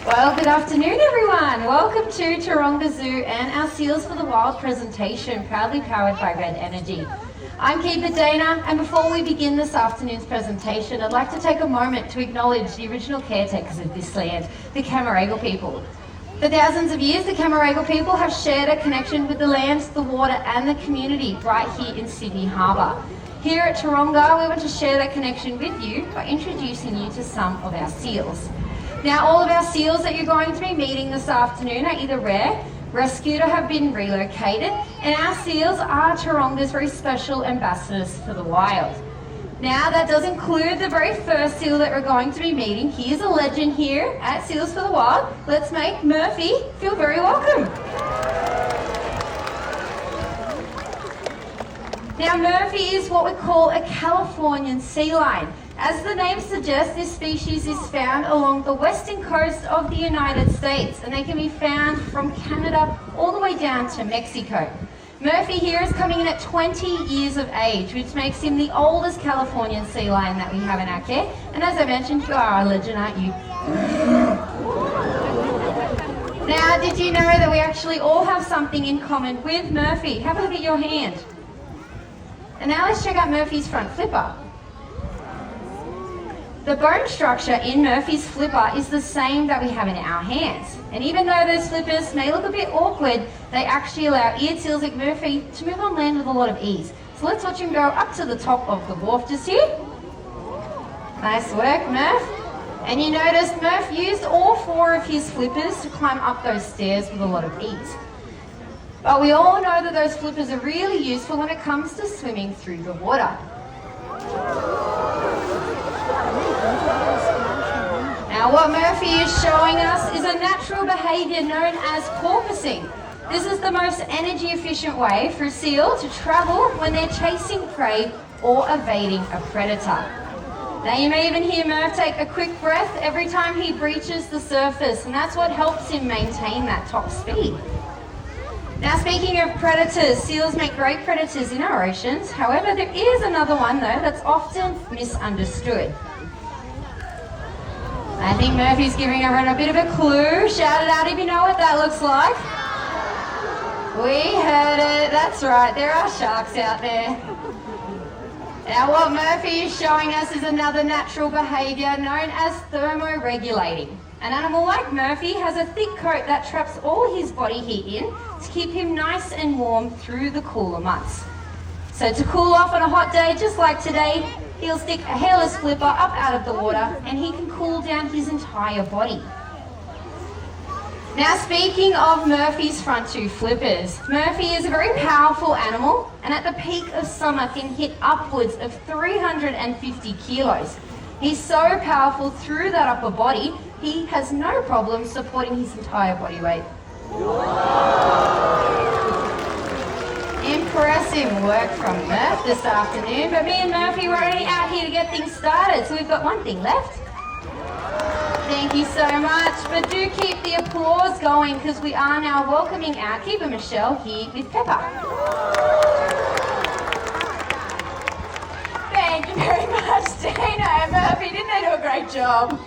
Well, good afternoon everyone. Welcome to Taronga Zoo and our Seals for the Wild presentation, proudly powered by Red Energy. I'm Keeper Dana, and before we begin this afternoon's presentation, I'd like to take a moment to acknowledge the original caretakers of this land, the Camaragal people. For thousands of years, the Camaragal people have shared a connection with the land, the water and the community right here in Sydney Harbour. Here at Taronga, we want to share that connection with you by introducing you to some of our seals. Now, all of our seals that you're going to be meeting this afternoon are either rare, rescued or have been relocated, and our seals are Taronga's very special ambassadors for the wild. Now, that does include the very first seal that we're going to be meeting. He is a legend here at Seals for the Wild. Let's make Murphy feel very welcome. Now, Murphy is what we call a Californian sea lion. As the name suggests, this species is found along the western coast of the United States, and they can be found from Canada all the way down to Mexico. Murphy here is coming in at 20 years of age, which makes him the oldest Californian sea lion that we have in our care. And as I mentioned, you are a legend, aren't you? Now, did you know that we actually all have something in common with Murphy? Have a look at your hand. And now let's check out Murphy's front flipper. The bone structure in Murphy's flipper is the same that we have in our hands. And even though those flippers may look a bit awkward, they actually allow eared seals like Murphy to move on land with a lot of ease. So let's watch him go up to the top of the wharf just here. Nice work, Murph. And you notice Murph used all four of his flippers to climb up those stairs with a lot of ease. But we all know that those flippers are really useful when it comes to swimming through the water. Now, what Murphy is showing us is a natural behaviour known as porpoising. This is the most energy efficient way for a seal to travel when they're chasing prey or evading a predator. Now, you may even hear Murph take a quick breath every time he breaches the surface, and that's what helps him maintain that top speed. Now, speaking of predators, seals make great predators in our oceans. However, there is another one though that's often misunderstood. I think Murphy's giving everyone a bit of a clue. Shout it out if you know what that looks like. We heard it, that's right, there are sharks out there. Now, what Murphy is showing us is another natural behaviour known as thermoregulating. An animal like Murphy has a thick coat that traps all his body heat in to keep him nice and warm through the cooler months. So to cool off on a hot day just like today, he'll stick a hairless flipper up out of the water and he can cool down his entire body. Now, speaking of Murphy's front two flippers, Murphy is a very powerful animal and at the peak of summer can hit upwards of 350 kilos. He's so powerful through that upper body, he has no problem supporting his entire body weight. Impressive work from Murph this afternoon, but me and Murphy were only out here to get things started, so we've got one thing left. Thank you so much, but do keep the applause going because we are now welcoming our Keeper Michelle here with Pepper. Thank you very much, Dana and Murphy. Didn't they do a great job?